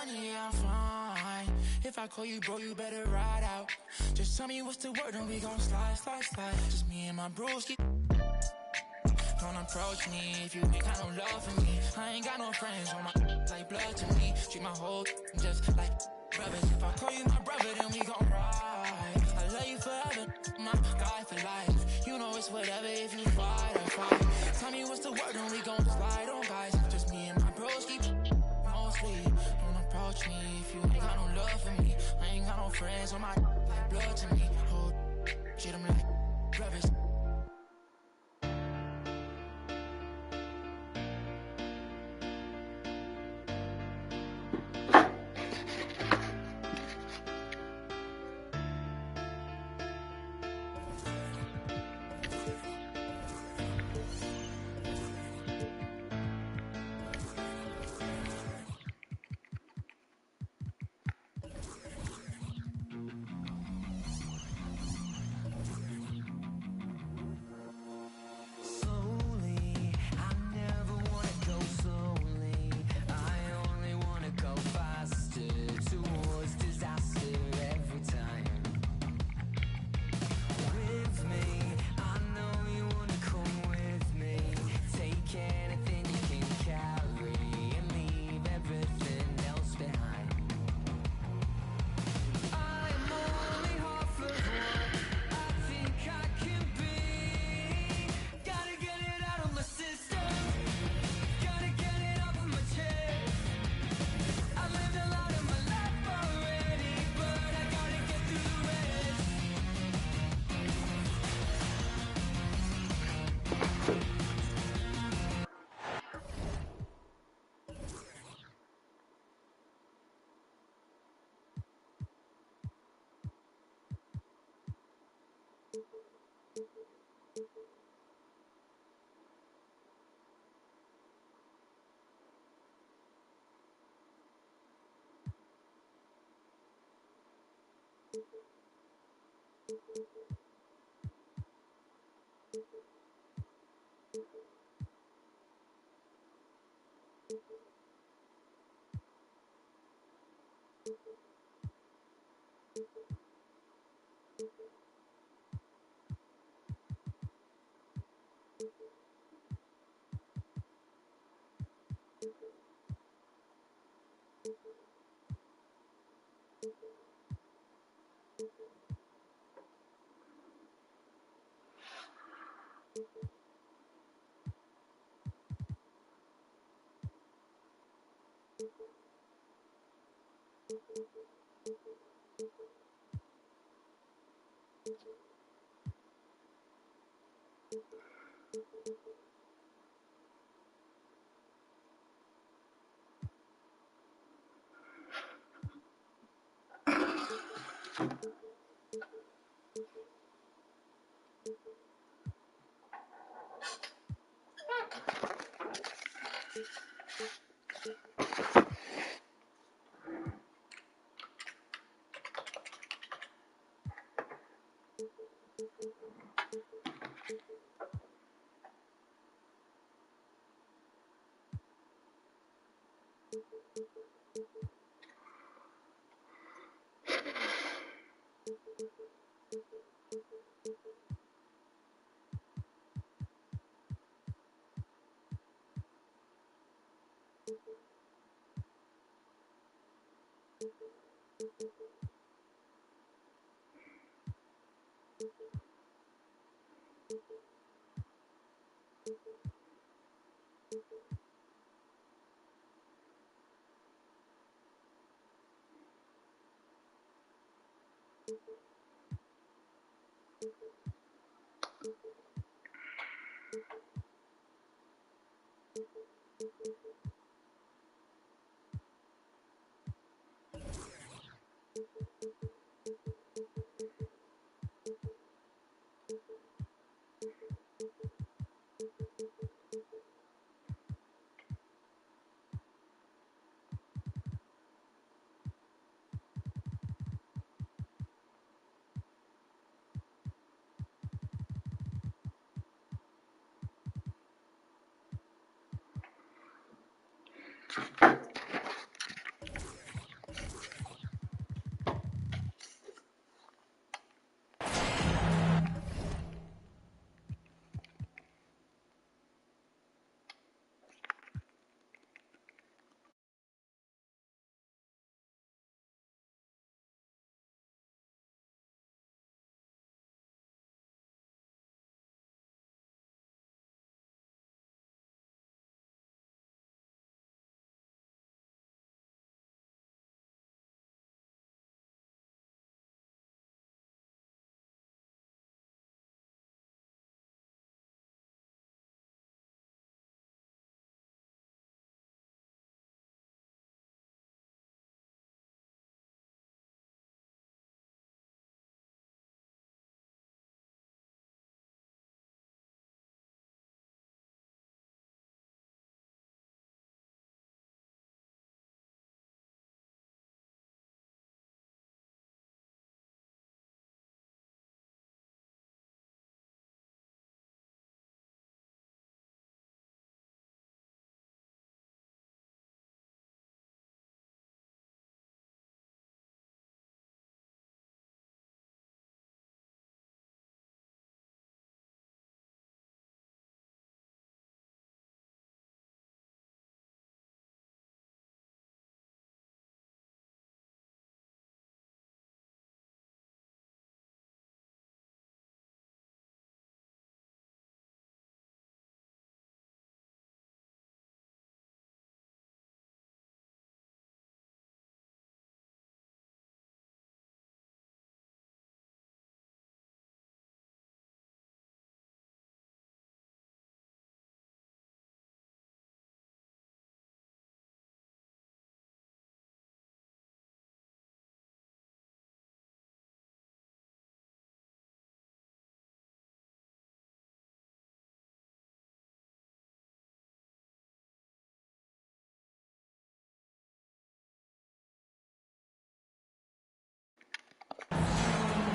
money, yeah, I'm fine. If I call you bro, you better ride out. Just tell me what's the word and we gon' slide. Just me and my broski. Don't approach me if you ain't got no love for me. I ain't got no friends on my like blood to me. Treat my whole just like brothers. If I call you my brother, then we gon' ride. I love you forever, my guy for life. You know it's whatever if you fight or fight. Tell me what's the word and we gon' slide on guys. Just me and my broski. Mostly, don't approach me if you ain't got no love for me. I ain't got no friends on my like blood to me. Hold shit, I'm like brothers.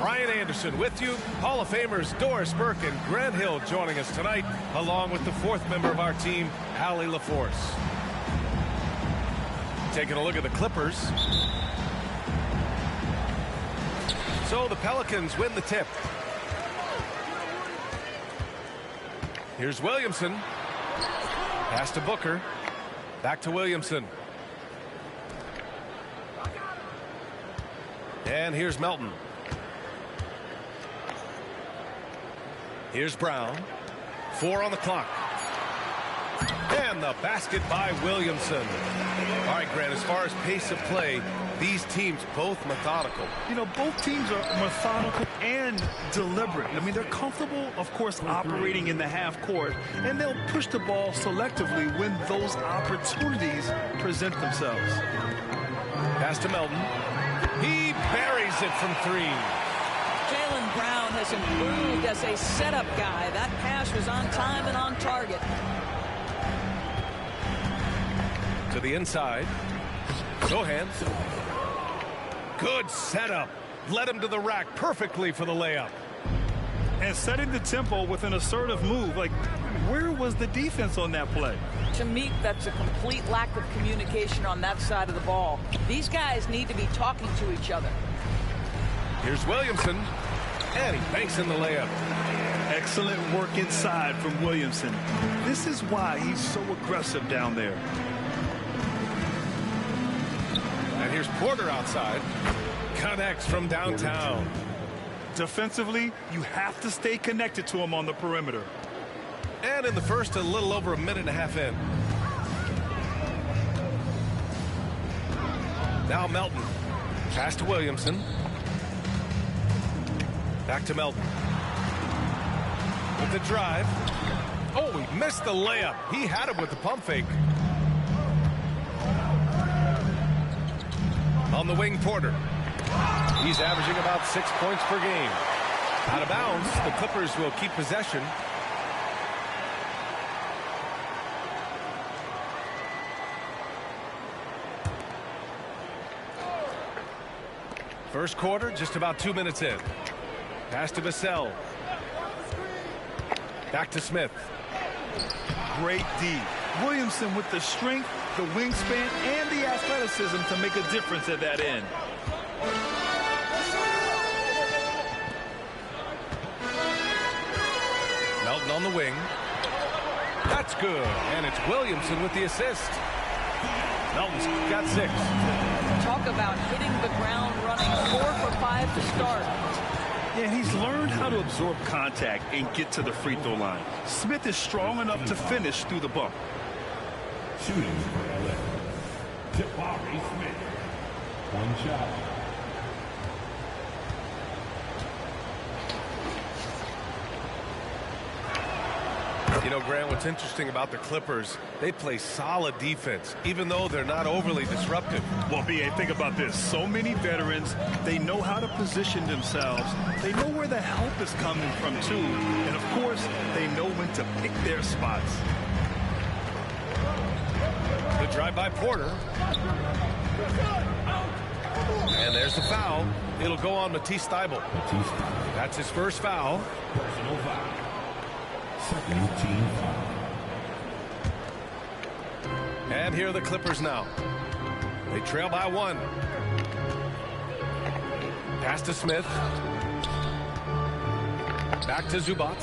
Brian Anderson with you. Hall of Famers Doris Burke and Grant Hill joining us tonight, along with the fourth member of our team, Allie LaForce. Taking a look at the Clippers. So the Pelicans win the tip. Here's Williamson. Pass to Booker. Back to Williamson. And here's Melton. Here's Brown. 4 on the clock. And the basket by Williamson. All right, Grant, as far as pace of play, these teams both methodical. You know, both teams are methodical and deliberate. I mean, they're comfortable, of course, operating in the half court, and they'll push the ball selectively when those opportunities present themselves. Pass to Melton. He buries it from 3. Jaylen Brown has improved as a setup guy. That pass was on time and on target. To the inside. Sohan. Good setup. Led him to the rack perfectly for the layup. And setting the tempo with an assertive move. Like, where was the defense on that play? To me, that's a complete lack of communication on that side of the ball. These guys need to be talking to each other. Here's Williamson. And he banks in the layup. Excellent work inside from Williamson. This is why he's so aggressive down there. And here's Porter outside. Connects from downtown. Defensively, you have to stay connected to him on the perimeter. And in the first, a little over a minute and a half in. Now Melton. Pass to Williamson. Back to Melton. With the drive. Oh, he missed the layup. He had it with the pump fake. On the wing, Porter. He's averaging about 6 points per game. Out of bounds, the Clippers will keep possession. First quarter, just about 2 minutes in. Pass to Vassell. Back to Smith. Great D. Williamson with the strength, the wingspan, and the athleticism to make a difference at that end. Melton on the wing. That's good. And it's Williamson with the assist. Melton's got 6. Talk about hitting the ground running. 4 for 5 to start. Yeah, he's learned how to absorb contact and get to the free throw line. Smith is strong enough to finish through the bump. Shooting for 11. Jabari Smith. 1 shot. You know, Grant, what's interesting about the Clippers, they play solid defense, even though they're not overly disruptive. Well, B.A., think about this. So many veterans, they know how to position themselves. They know where the help is coming from, too. And, of course, they know when to pick their spots. The drive by Porter. And there's the foul. It'll go on Matisse Thybulle. That's his first foul. Personal foul. Second team foul. And here are the Clippers now. They trail by 1. Pass to Smith. Back to Zubac.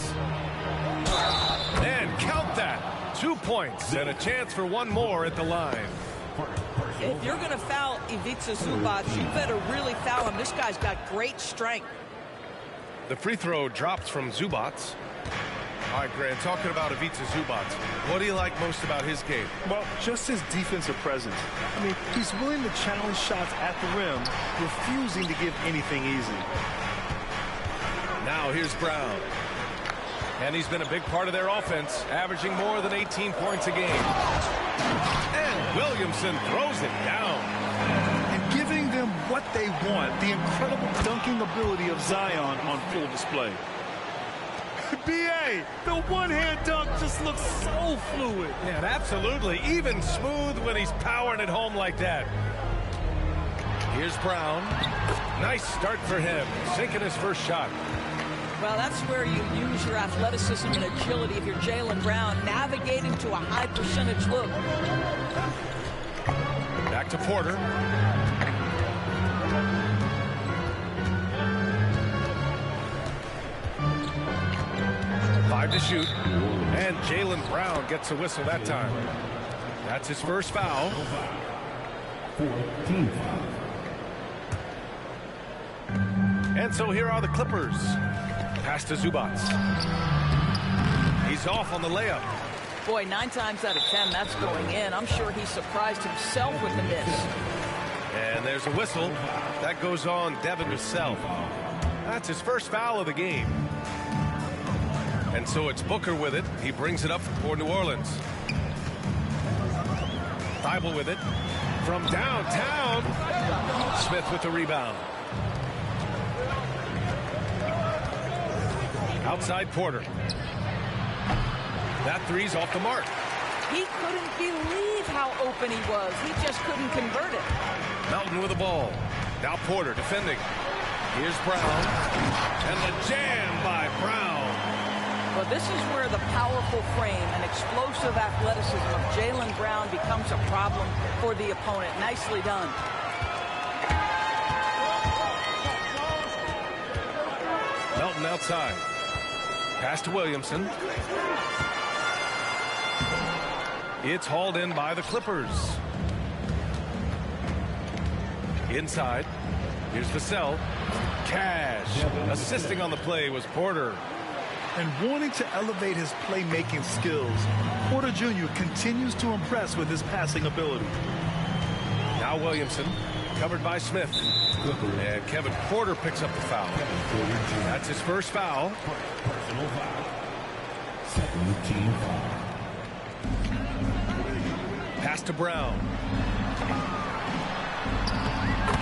And count that. 2 points and a chance for 1 more at the line. If you're going to foul Ivica Zubac, you better really foul him. This guy's got great strength. The free throw drops from Zubac. All right, Grant, talking about Ivica Zubac, what do you like most about his game? Well, just his defensive presence. I mean, he's willing to challenge shots at the rim, refusing to give anything easy. Now here's Brown. And he's been a big part of their offense, averaging more than 18 points a game. And Williamson throws it down. And giving them what they want, the incredible dunking ability of Zion on full display. B.A., the one-hand dunk just looks so fluid. Yeah, absolutely. Even smooth when he's powering it home like that. Here's Brown. Nice start for him, sinking his first shot. Well, that's where you use your athleticism and agility if you're Jaylen Brown, navigating to a high percentage look. Back to Porter. Five to shoot. And Jaylen Brown gets a whistle that time. That's his first foul. Team foul. And so here are the Clippers. Pass to Zubac. He's off on the layup. Boy, 9 times out of 10, that's going in. I'm sure he surprised himself with the miss. And there's a whistle. That goes on Devin Vassell. That's his first foul of the game. And so it's Booker with it. He brings it up for New Orleans. Thibault with it. From downtown. Smith with the rebound. Outside Porter. That three's off the mark. He couldn't believe how open he was. He just couldn't convert it. Melton with the ball. Now Porter defending. Here's Brown. And the jam by Brown. Well, this is where the powerful frame and explosive athleticism of Jaylen Brown becomes a problem for the opponent. Nicely done. Melton outside. Pass to Williamson. It's hauled in by the Clippers. Inside. Here's Vassell. Cash. Assisting on the play was Porter. And wanting to elevate his playmaking skills, Porter Jr. continues to impress with his passing ability. Now Williamson, covered by Smith. And Kevin Porter picks up the foul. That's his first foul. Personal foul. Second team foul. Pass to Brown.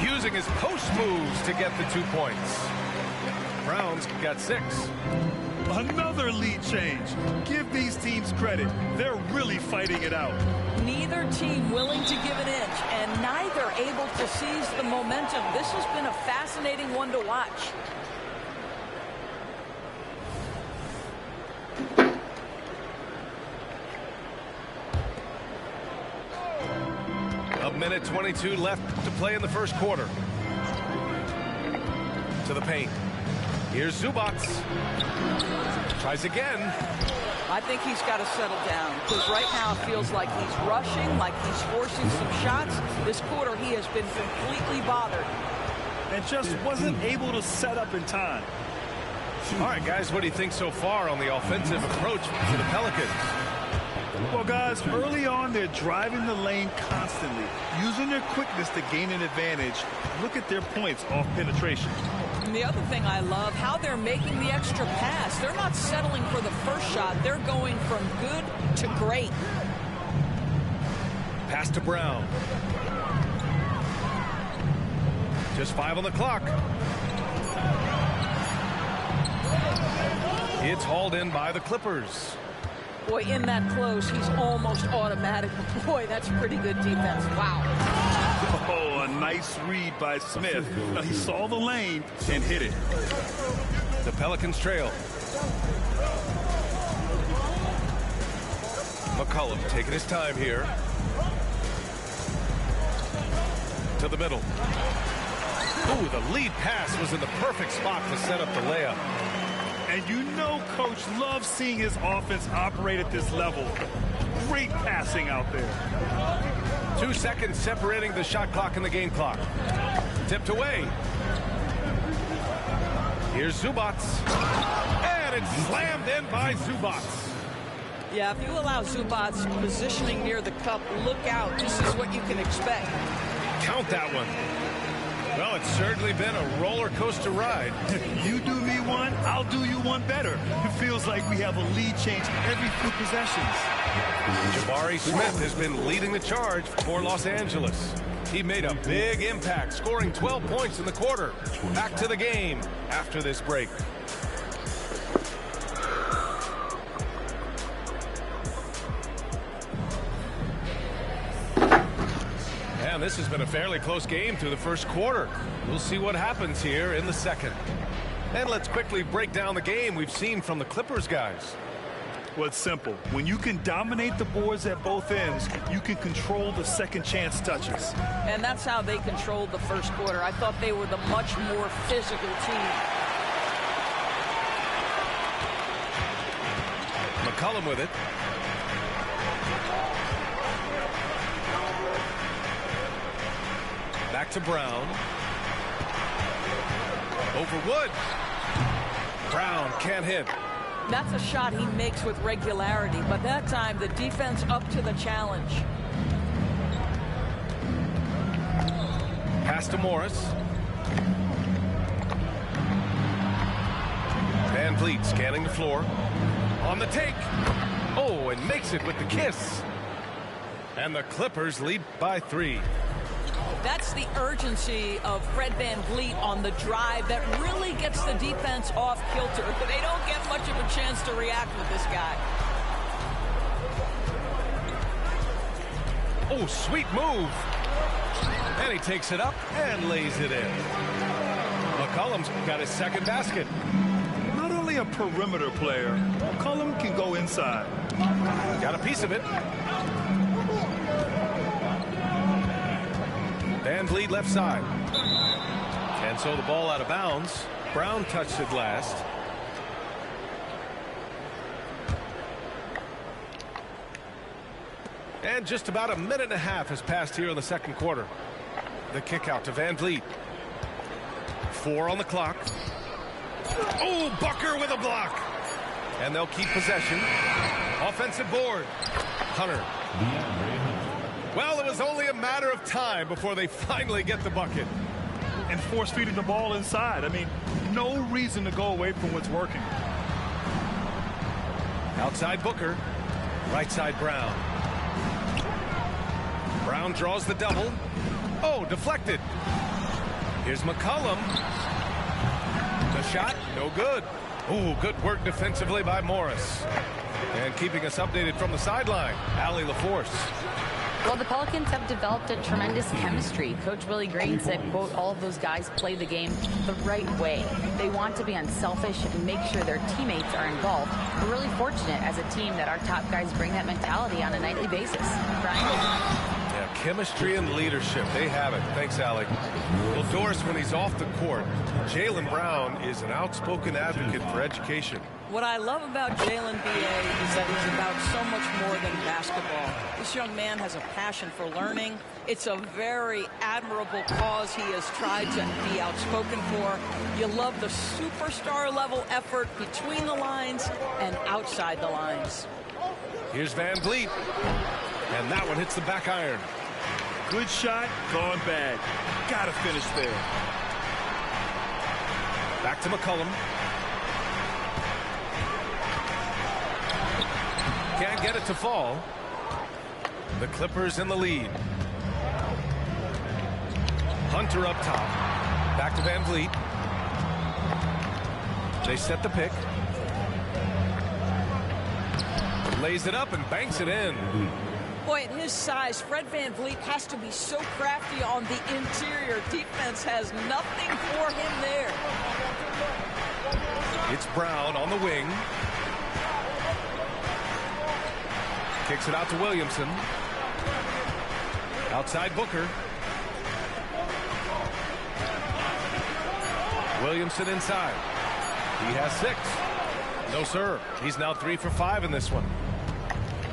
Using his post moves to get the 2 points. Brown's got 6. Another lead change. Give these teams credit. They're really fighting it out. Neither team willing to give an inch, and neither able to seize the momentum. This has been a fascinating one to watch. A minute 22 left to play in the first quarter. To the paint. Here's Zubac. Tries again. I think he's got to settle down, because right now it feels like he's rushing, like he's forcing some shots. This quarter he has been completely bothered. And just wasn't able to set up in time. All right, guys, what do you think so far on the offensive approach for the Pelicans? Well, guys, early on, they're driving the lane constantly, using their quickness to gain an advantage. Look at their points off penetration. And the other thing I love, how they're making the extra pass. They're not settling for the first shot. They're going from good to great. Pass to Brown. Just 5 on the clock. It's hauled in by the Clippers. Boy, in that close, he's almost automatic. Boy, that's pretty good defense. Wow. Oh, a nice read by Smith. Now, he saw the lane and hit it. The Pelicans trail. McCollum taking his time here. To the middle. Ooh, the lead pass was in the perfect spot to set up the layup. And you know Coach loves seeing his offense operate at this level. Great passing out there. 2 seconds separating the shot clock and the game clock. Tipped away. Here's Zubac. And it's slammed in by Zubac. Yeah, if you allow Zubac positioning near the cup, look out. This is what you can expect. Count that one. Well, it's certainly been a roller coaster ride. You do me one, I'll do you one better. It feels like we have a lead change every few possessions. Jabari Smith has been leading the charge for Los Angeles. He made a big impact, scoring 12 points in the quarter. Back to the game after this break. And And this has been a fairly close game through the first quarter. We'll see what happens here in the second. And let's quickly break down the game we've seen from the Clippers guys. Well, it's simple. When you can dominate the boards at both ends, you can control the second chance touches. And that's how they controlled the first quarter. I thought they were the much more physical team. McCollum with it. Back to Brown. Over Wood. Brown can't hit. That's a shot he makes with regularity, but that time the defense up to the challenge. Pass to Morris. Van Vliet scanning the floor. On the take. Oh, and makes it with the kiss. And the Clippers lead by 3. That's the urgency of Fred Van Vliet on the drive that really gets the defense off kilter. They don't get much of a chance to react with this guy. Oh, sweet move. And he takes it up and lays it in. McCollum's got his second basket. Not only a perimeter player, McCollum can go inside. Got a piece of it. Van Vliet left side. And so the ball out of bounds. Brown touched it last. And just about a minute and a half has passed here in the second quarter. The kick out to Van Vliet. 4 on the clock. Oh, Bucker with a block. And they'll keep possession. Offensive board. Hunter. Well, it was only a matter of time before they finally get the bucket. And force feeding the ball inside. I mean, no reason to go away from what's working. Outside Booker. Right side Brown. Brown draws the double. Oh, deflected. Here's McCollum. The shot, no good. Oh, good work defensively by Morris. And keeping us updated from the sideline, Allie LaForce. Well, the Pelicans have developed a tremendous chemistry. Coach Willie Green said, quote, all of those guys play the game the right way. They want to be unselfish and make sure their teammates are involved. We're really fortunate as a team that our top guys bring that mentality on a nightly basis. Brian? Yeah, chemistry and leadership. They have it. Thanks, Allie. Well, Doris, when he's off the court, Jaylen Brown is an outspoken advocate for education. What I love about Jaylen B.A. is that he's about so much more than basketball. This young man has a passion for learning. It's a very admirable cause he has tried to be outspoken for. You love the superstar level effort between the lines and outside the lines. Here's Van Vliet. And that one hits the back iron. Good shot, gone bad. Gotta finish there. Back to McCollum. Can't get it to fall. The Clippers in the lead. Hunter up top. Back to Van Vliet. They set the pick. Lays it up and banks it in. Boy, at his size, Fred Van Vliet has to be so crafty on the interior. Defense has nothing for him there. It's Brown on the wing. Kicks it out to Williamson. Outside Booker. Williamson inside. He has 6. No, sir. He's now 3 for 5 in this one.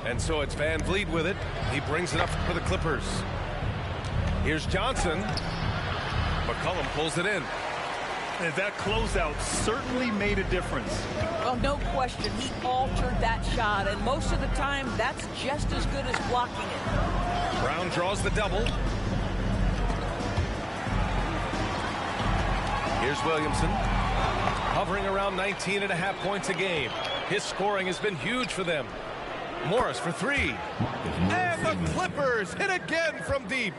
And so it's Van Vliet with it. He brings it up for the Clippers. Here's Johnson. McCollum pulls it in. And that closeout certainly made a difference. Well, no question. He altered that shot, and most of the time, that's just as good as blocking it. Brown draws the double. Here's Williamson. Hovering around 19.5 points a game. His scoring has been huge for them. Morris for 3. And the Clippers hit again from deep.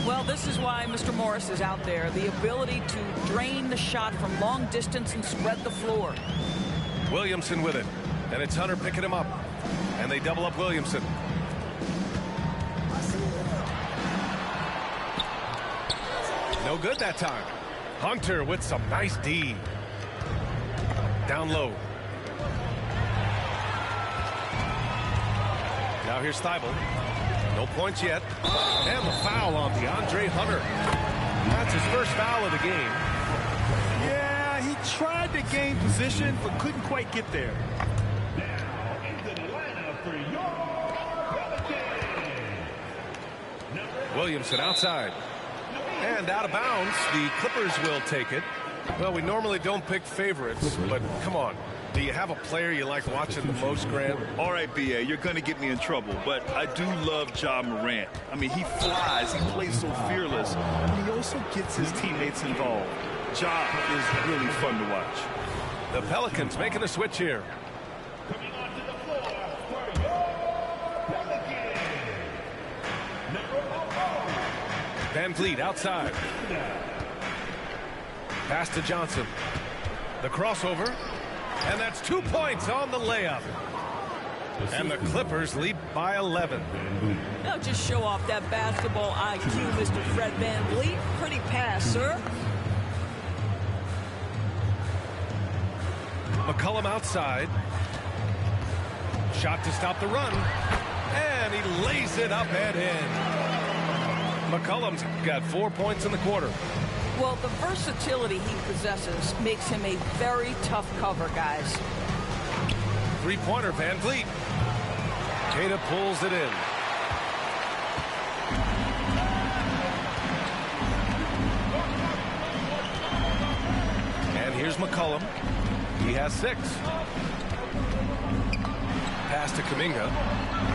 Well, this is why Mr. Morris is out there. The ability to drain the shot from long distance and spread the floor. Williamson with it. And it's Hunter picking him up. And they double up Williamson. No good that time. Hunter with some nice D. Down low. Now here's Thibault. No points yet. And the foul on DeAndre Hunter. That's his first foul of the game. Yeah, he tried to gain position, but couldn't quite get there. Now into the lineup for your Pelicans. Williamson outside. And out of bounds. The Clippers will take it. Well, we normally don't pick favorites, but come on. Do you have a player you like watching the most, Grant? All right, B.A., you're going to get me in trouble, but I do love Ja Morant. I mean, he flies. He plays so fearless. And he also gets his teammates involved. Ja is really fun to watch. The Pelicans making a switch here. Coming onto the floor for your Pelicans. Number 4. Van Vliet outside. Pass to Johnson. The crossover. And that's 2 points on the layup. And the Clippers lead by 11. Now just show off that basketball IQ, Mr. Fred VanVleet. Pretty pass, sir. McCollum outside. Shot to stop the run. And he lays it up and in. McCollum's got 4 points in the quarter. Well, the versatility he possesses makes him a very tough cover, guys. Three-pointer, Van Vliet. Cada pulls it in. And here's McCollum. He has 6. Pass to Kuminga.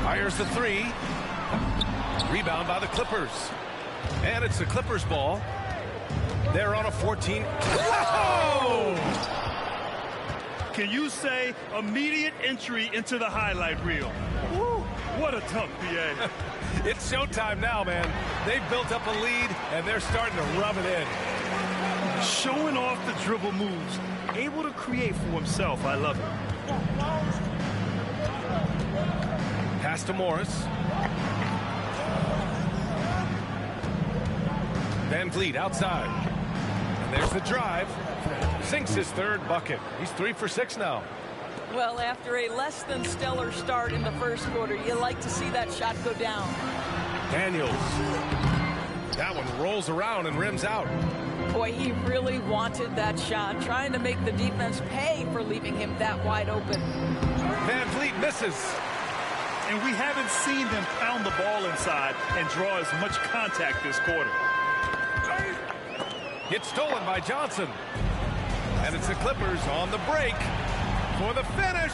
Fires the 3. Rebound by the Clippers. And it's the Clippers' ball. They're on a 14. Whoa! Can you say immediate entry into the highlight reel? Woo, what a dunk, B.A. It's showtime now, man. They've built up a lead, and they're starting to rub it in. Showing off the dribble moves. Able to create for himself. I love it. Pass to Morris. Van Vliet outside. And there's the drive. Sinks his 3rd bucket. He's 3 for 6 now. Well, after a less than stellar start in the first quarter, you like to see that shot go down. Daniels. That one rolls around and rims out. Boy, he really wanted that shot, trying to make the defense pay for leaving him that wide open. Van Vliet misses. And we haven't seen them pound the ball inside and draw as much contact this quarter. It's stolen by Johnson. And it's the Clippers on the break for the finish.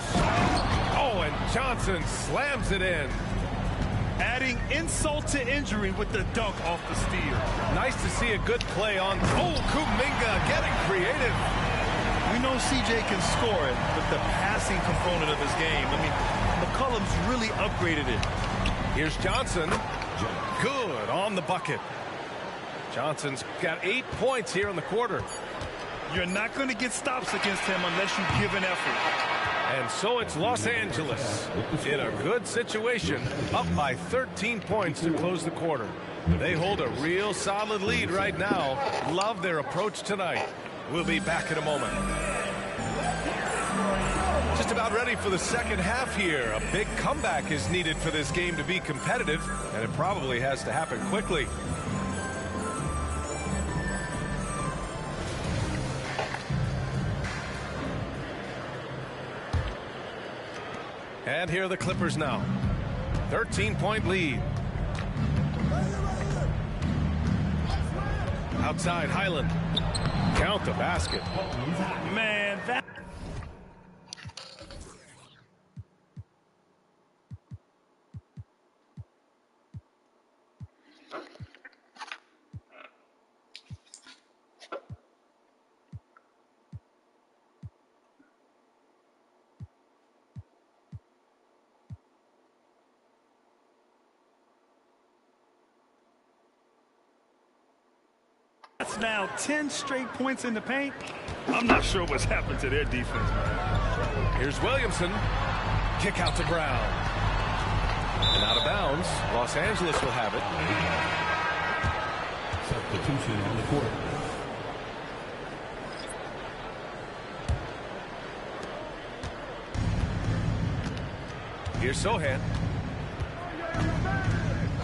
Oh, and Johnson slams it in. Adding insult to injury with the dunk off the steal. Nice to see a good play on. Oh, Kuminga getting creative. We know CJ can score it, but the passing component of his game, I mean, McCollum's really upgraded it. Here's Johnson. Good on the bucket. Johnson's got 8 points here in the quarter. You're not going to get stops against him unless you give an effort. And so it's Los Angeles in a good situation, up by 13 points to close the quarter. They hold a real solid lead right now. Love their approach tonight. We'll be back in a moment. Just about ready for the second half here. A big comeback is needed for this game to be competitive, and it probably has to happen quickly. And here are the Clippers now. 13-point lead. Outside, Highland. Count the basket. Man, that... That's now 10 straight points in the paint. I'm not sure what's happened to their defense, man. Here's Williamson. Kick out to Brown. And out of bounds. Los Angeles will have it. substitution on the court. Here's Sohan.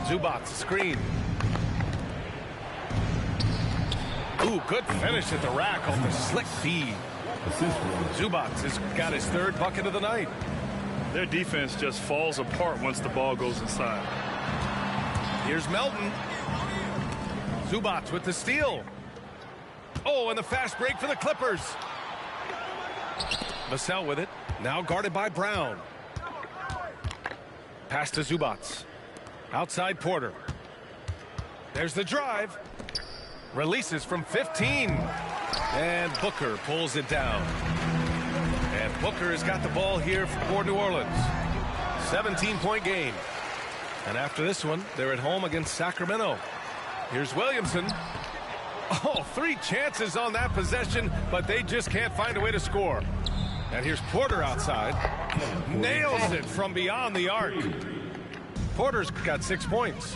Zubac, screen. Ooh, good finish at the rack off the slick feed. Zubac has got his third bucket of the night. Their defense just falls apart once the ball goes inside. Here's Melton. Zubac with the steal. Oh, and the fast break for the Clippers. Vassell with it. Now guarded by Brown. Pass to Zubac. Outside Porter. There's the drive. Releases from 15. And Booker pulls it down. And Booker has got the ball here for New Orleans. 17-point game. And after this one, they're at home against Sacramento. Here's Williamson. Oh, 3 chances on that possession, but they just can't find a way to score. And here's Porter outside. Nails it from beyond the arc. Porter's got 6 points.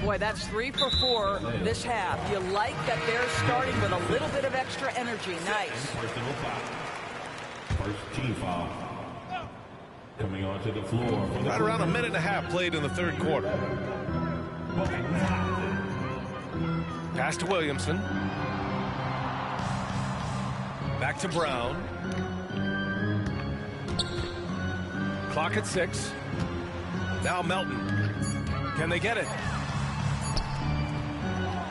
Boy, that's 3 for 4 this half. You like that they're starting with a little bit of extra energy. Nice. First team foul. Coming onto the floor. Right around a minute and a half played in the third quarter. Pass to Williamson. Back to Brown. Clock at 6. Now Melton. Can they get it?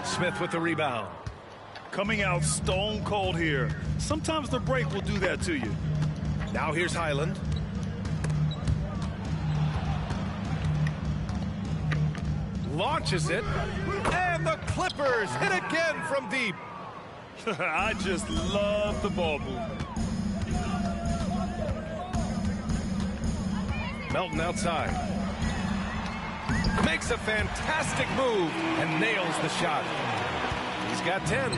Smith with the rebound. Coming out stone cold here. Sometimes the break will do that to you. Now here's Highland. Launches it. And the Clippers hit again from deep. I just love the ball movement. Melton outside. Makes a fantastic move and nails the shot. He's got 10.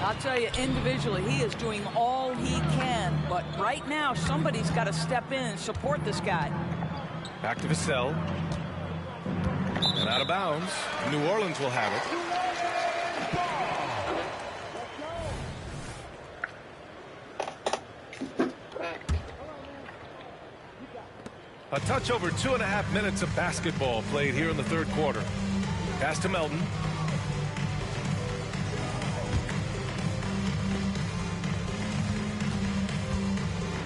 I'll tell you, individually, he is doing all he can. But right now, somebody's got to step in and support this guy. Back to Vassell. And out of bounds. New Orleans will have it. A touch over 2.5 minutes of basketball played here in the third quarter. Pass to Melton.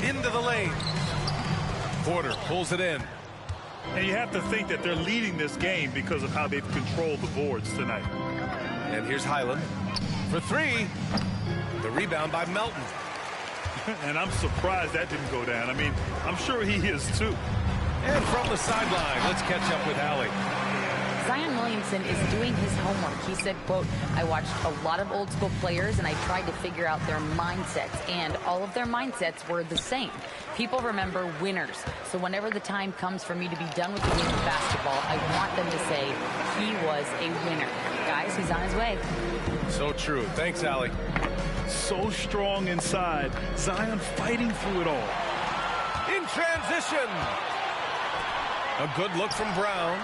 Into the lane. Porter pulls it in. And you have to think that they're leading this game because of how they've controlled the boards tonight. And here's Highland for 3. The rebound by Melton. And I'm surprised that didn't go down. I mean, I'm sure he is too. And from the sideline, let's catch up with Allie. Zion Williamson is doing his homework. He said, quote, I watched a lot of old school players and I tried to figure out their mindsets, and all of their mindsets were the same. People remember winners. So whenever the time comes for me to be done with the game of basketball, I want them to say he was a winner. Guys, he's on his way. So true. Thanks, Allie. So strong inside. Zion fighting through it all. In transition. A good look from Brown.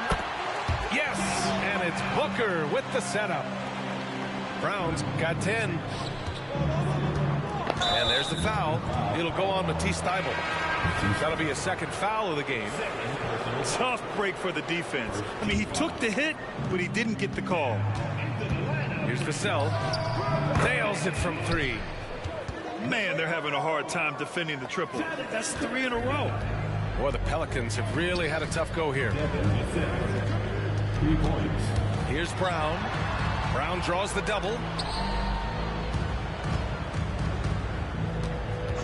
Yes, and it's Booker with the setup. Brown's got 10. And there's the foul. It'll go on Matisse Thybulle. That'll be a second foul of the game. Tough break for the defense. I mean, he took the hit, but he didn't get the call. Here's Vassell. Nails it from 3. Man, they're having a hard time defending the triple. That's 3 in a row. Boy, the Pelicans have really had a tough go here. 3 points. Here's Brown. Brown draws the double.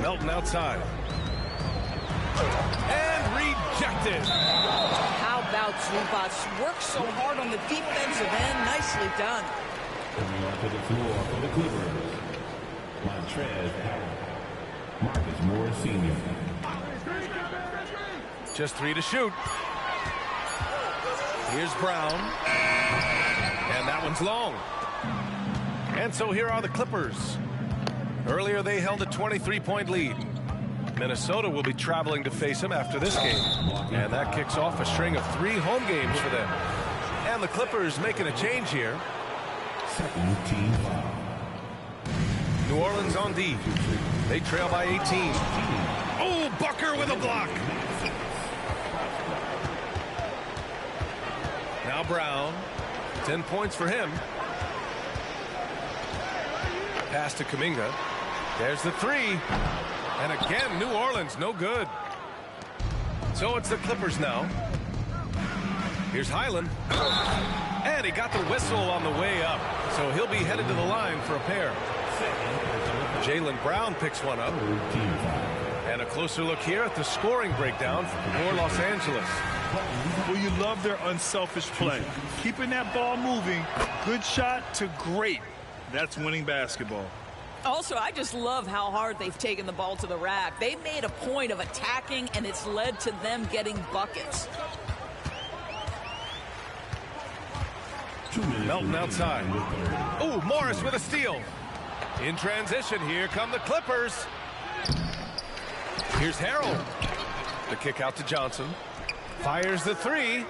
Melton outside. And rejected. How about Zubac? Works so hard on the defensive end. Nicely done. Coming onto the floor for the Clippers. Montrezl Harrell. Marcus Morris Sr. Just 3 to shoot. Here's Brown. And that one's long. And so here are the Clippers. Earlier they held a 23-point lead. Minnesota will be traveling to face them after this game. And that kicks off a string of 3 home games for them. And the Clippers making a change here. Second team foul. New Orleans on D. They trail by 18. Oh, Bucker with a block. Now Brown. 10 points for him. Pass to Kuminga. There's the three. And again, New Orleans, no good. So it's the Clippers now. Here's Highland. And he got the whistle on the way up. So he'll be headed to the line for a pair. Jaylen Brown picks one up. And a closer look here at the scoring breakdown for Los Angeles. Well, you love their unselfish play. Keeping that ball moving. Good shot to great. That's winning basketball. Also, I just love how hard they've taken the ball to the rack. They've made a point of attacking, and it's led to them getting buckets. Melton outside. Oh, Morris with a steal. In transition, here come the Clippers. Here's Harrell. The kick out to Johnson. Fires the three.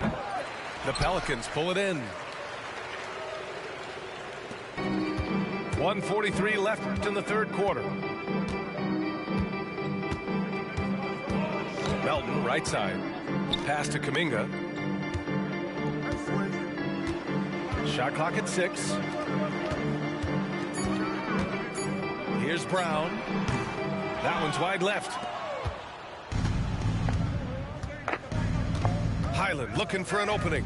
The Pelicans pull it in. 1:43 left in the third quarter. Melton, right side. Pass to Kuminga. Shot clock at 6. Here's Brown. That one's wide left. Highland looking for an opening.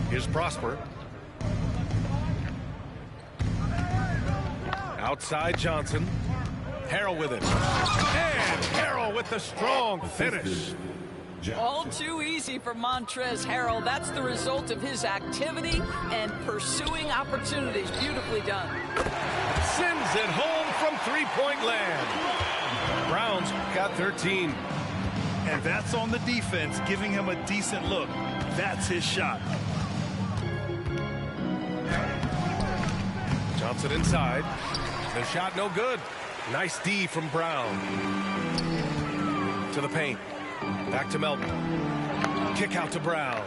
Here's Prosper. Outside Johnson. Harrell with it. And Harrell with the strong finish. All too easy for Montrezl Harrell. That's the result of his activity and pursuing opportunities. Beautifully done. Sends it home from three-point land. Brown's got 13. And that's on the defense, giving him a decent look. That's his shot. Johnson inside. The shot no good. Nice D from Brown. To the paint. Back to Melton. Kick out to Brown.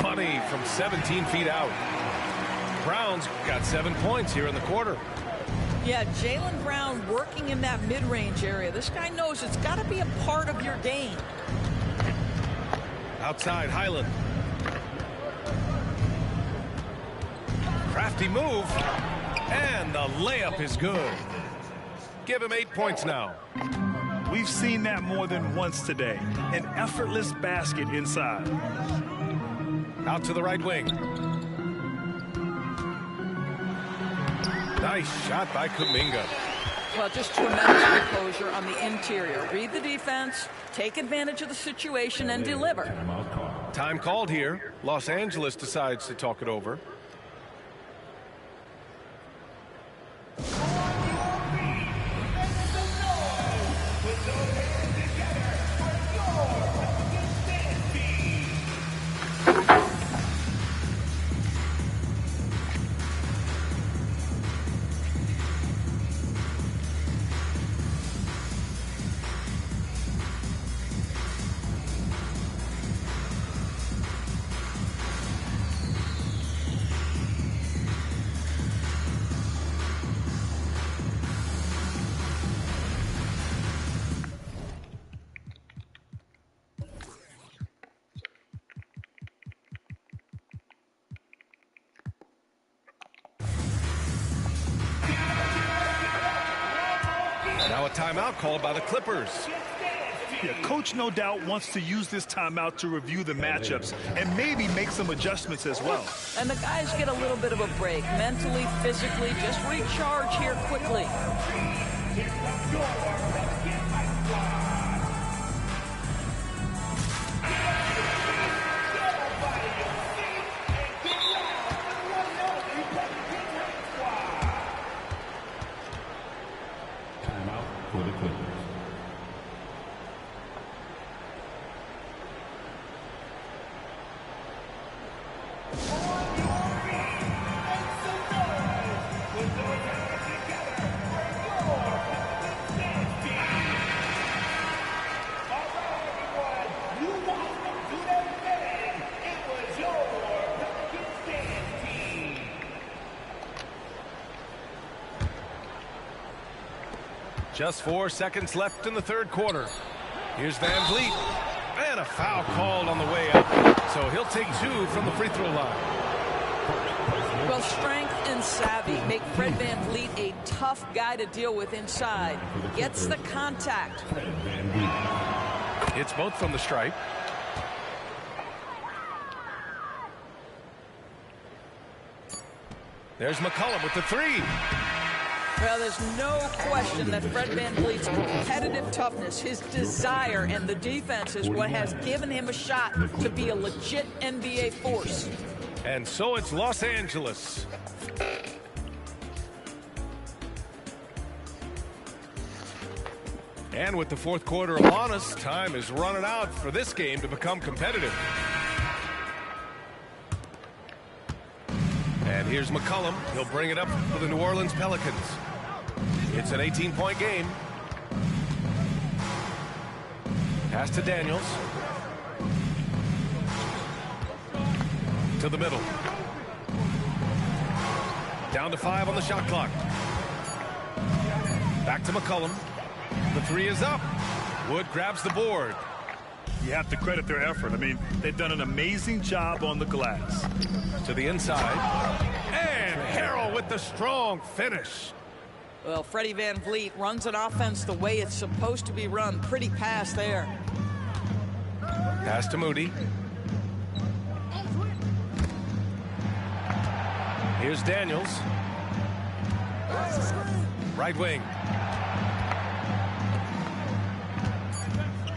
Money from 17 feet out. Brown's got 7 points here in the quarter. Yeah, Jaylen Brown working in that mid-range area. This guy knows it's got to be a part of your game. Outside Highland. Crafty move. And the layup is good. Give him 8 points now. We've seen that more than once today. An effortless basket inside. Out to the right wing. Nice shot by Kuminga. Well, just tremendous composure on the interior. Read the defense, take advantage of the situation, and deliver. Time called here. Los Angeles decides to talk it over. Now a timeout called by the Clippers. Yeah, coach no doubt wants to use this timeout to review the matchups and maybe make some adjustments as well. And the guys get a little bit of a break, mentally, physically, just recharge here quickly. Timeout for the Clippers. Just 4 seconds left in the third quarter. Here's Van Vliet. And a foul called on the way out. So he'll take 2 from the free throw line. Well, strength and savvy make Fred Van Vliet a tough guy to deal with inside. Gets the contact. It's both from the stripe. There's McCollum with the 3. Well, there's no question that Fred Van Vliet's competitive toughness, his desire, and the defense is what has given him a shot to be a legit NBA force. And so it's Los Angeles. And with the fourth quarter upon us, time is running out for this game to become competitive. And here's McCollum. He'll bring it up for the New Orleans Pelicans. It's an 18-point game. Pass to Daniels. To the middle. Down to 5 on the shot clock. Back to McCollum. The 3 is up. Wood grabs the board. You have to credit their effort. I mean, they've done an amazing job on the glass. To the inside. And Harrell with the strong finish. Well, Freddie Van Vliet runs an offense the way it's supposed to be run. Pretty pass there. Pass to Moody. Here's Daniels. Right wing.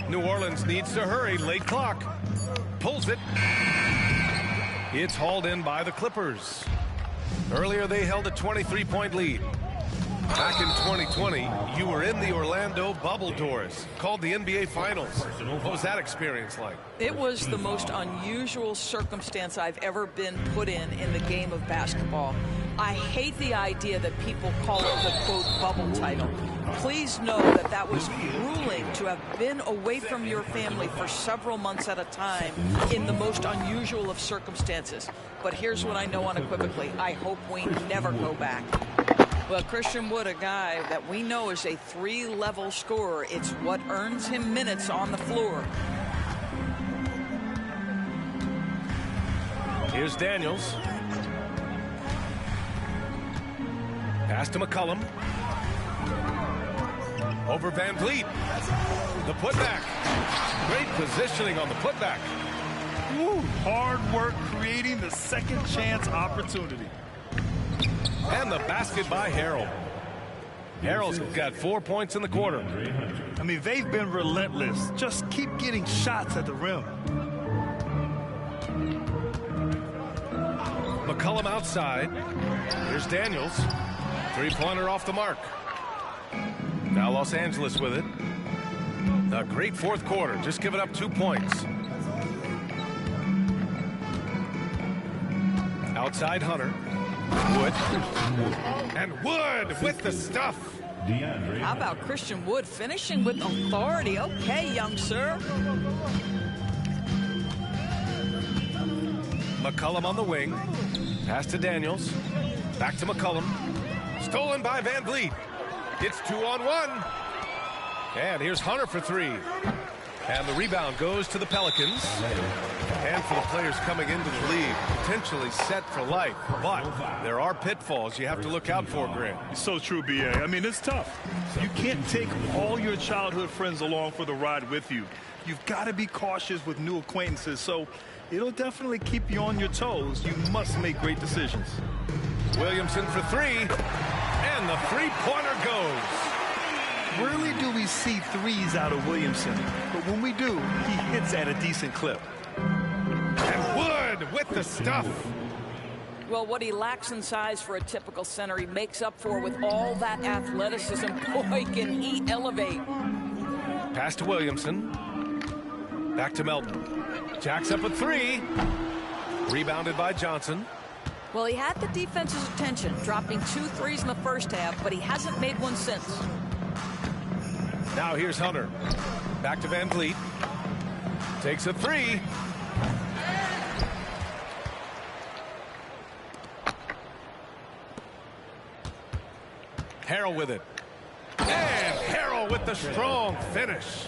New Orleans needs to hurry. Late clock. Pulls it. It's hauled in by the Clippers. Earlier they held a 23-point lead. Back in 2020, you were in the Orlando bubble doors, called the NBA Finals. What was that experience like? It was the most unusual circumstance I've ever been put in the game of basketball. I hate the idea that people call it the, quote, bubble title. Please know that that was grueling to have been away from your family for several months at a time in the most unusual of circumstances. But here's what I know unequivocally. I hope we never go back. Well, Christian Wood, a guy that we know is a 3-level scorer. It's what earns him minutes on the floor. Here's Daniels. Pass to McCollum. Over Van Vliet. The putback. Great positioning on the putback. Woo, hard work creating the second chance opportunity. And the basket by Harrell. Harrell's got 4 points in the quarter. I mean, they've been relentless. Just keep getting shots at the rim. McCollum outside. Here's Daniels. 3-pointer off the mark. Now Los Angeles with it. A great fourth quarter. Just giving up 2 points. Outside Hunter. Wood. And Wood with the stuff. How about Christian Wood finishing with authority? Okay, young sir. McCollum on the wing. Pass to Daniels. Back to McCollum. Stolen by Van Vliet. It's 2-on-1. And here's Hunter for 3. And the rebound goes to the Pelicans. A handful of players coming into the league, potentially set for life. But there are pitfalls you have to look out for, Grant. So true, B.A. I mean, it's tough. You can't take all your childhood friends along for the ride with you. You've got to be cautious with new acquaintances, so it'll definitely keep you on your toes. You must make great decisions. Williamson for 3. And the 3-pointer goes. Rarely do we see threes out of Williamson, but when we do, he hits at a decent clip. And Wood with the stuff. Well, what he lacks in size for a typical center, he makes up for with all that athleticism. Boy, can he elevate. Pass to Williamson. Back to Melton. Jacks up a 3. Rebounded by Johnson. Well, he had the defense's attention, dropping 2 threes in the first half, but he hasn't made one since. Now here's Hunter. Back to Van Vliet. Takes a 3. Harrell with it. And Harrell with the strong finish.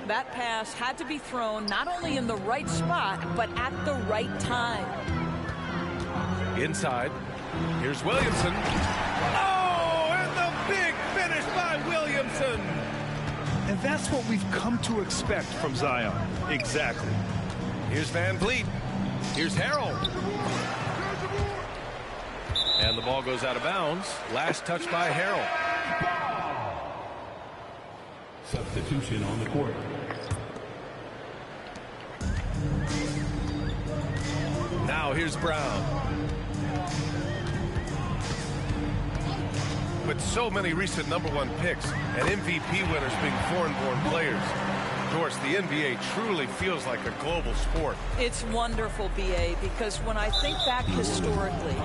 That pass had to be thrown not only in the right spot, but at the right time. Inside. Here's Williamson. Oh, and the big finish by Williamson. And that's what we've come to expect from Zion. Exactly. Here's Van Vliet. Here's Harrell. And the ball goes out of bounds. Last touch by Harrell. Substitution on the court. Now here's Brown. With so many recent #1 picks and MVP winners being foreign-born players, of course, the NBA truly feels like a global sport. It's wonderful, BA, because when I think back historically,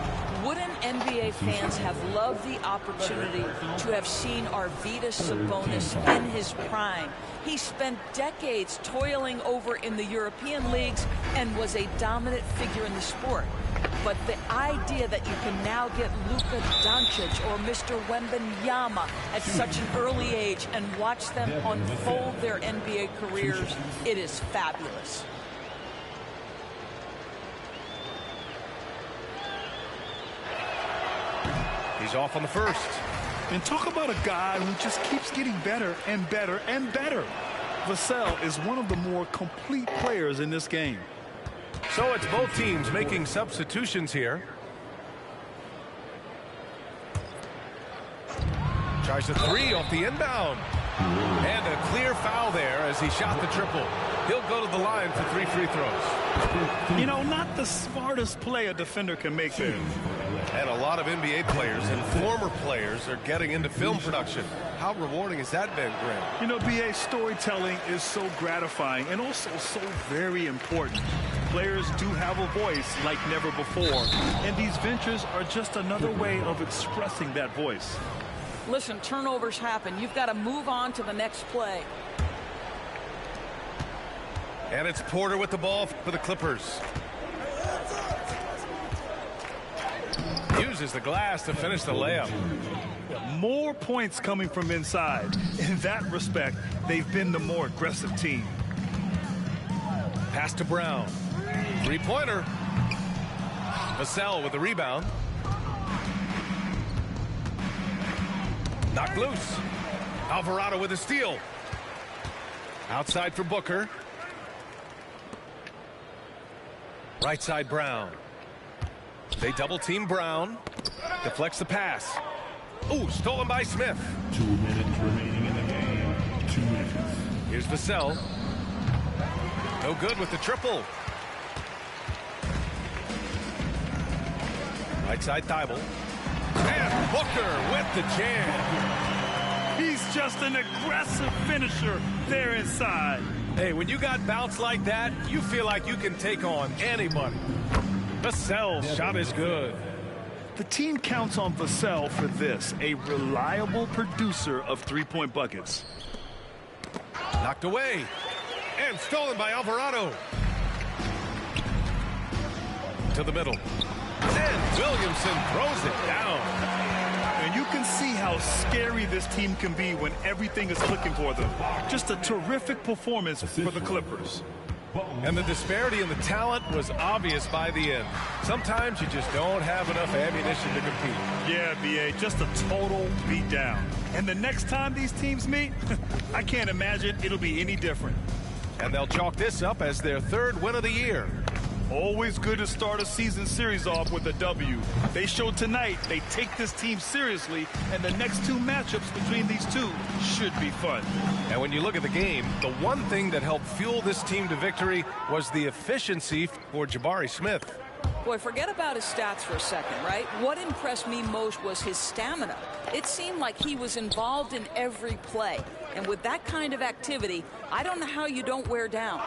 wouldn't NBA fans have loved the opportunity to have seen Arvydas Sabonis in his prime? He spent decades toiling over in the European leagues and was a dominant figure in the sport. But the idea that you can now get Luka Doncic or Mr. Wembanyama at such an early age and watch them unfold their NBA careers, it is fabulous. He's off on the first. And talk about a guy who just keeps getting better and better and better. Vassell is one of the more complete players in this game. So it's both teams making substitutions here. Tries a three off the inbound. And a clear foul there as he shot the triple. He'll go to the line for 3 free throws. You know, not the smartest play a defender can make there. And a lot of NBA players and former players are getting into film production. How rewarding has that been, Graham? You know, BA, storytelling is so gratifying and also so very important. Players do have a voice like never before, and these ventures are just another way of expressing that voice. Listen, turnovers happen. You've got to move on to the next play. And it's Porter with the ball for the Clippers. Uses the glass to finish the layup. More points coming from inside. In that respect, they've been the more aggressive team. Pass to Brown. Three-pointer. Vassell with the rebound. Knocked loose. Alvarado with a steal. Outside for Booker. Right side Brown. They double team Brown. Deflects the pass. Ooh, stolen by Smith. 2 minutes remaining in the game. 2 minutes. Here's Vassell. No good with the triple. Right side Thibault. And Booker with the jam. He's just an aggressive finisher there inside. Hey, when you got bounce like that, you feel like you can take on anybody. Vassell's shot is good. The team counts on Vassell for this, a reliable producer of three-point buckets. Knocked away. And stolen by Alvarado. To the middle. And Williamson throws it down. And you can see how scary this team can be when everything is clicking for them. Just a terrific performance for the Clippers. And the disparity in the talent was obvious by the end. Sometimes you just don't have enough ammunition to compete. Yeah, BA, just a total beatdown. And the next time these teams meet, I can't imagine it'll be any different. And they'll chalk this up as their 3rd win of the year. Always good to start a season series off with a W. They showed tonight they take this team seriously, and the next 2 matchups between these two should be fun. And when you look at the game, the one thing that helped fuel this team to victory was the efficiency for Jabari Smith. Boy, forget about his stats for a second, right? What impressed me most was his stamina. It seemed like he was involved in every play. And with that kind of activity, I don't know how you don't wear down.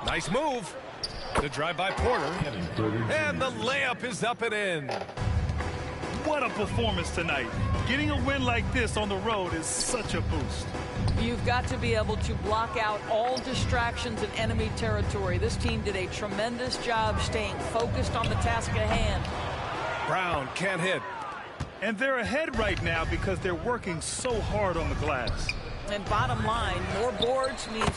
Nice move. The drive by Porter. And the layup is up and in. What a performance tonight. Getting a win like this on the road is such a boost. You've got to be able to block out all distractions in enemy territory. This team did a tremendous job staying focused on the task at hand. Brown can't hit. And they're ahead right now because they're working so hard on the glass. And bottom line, more boards means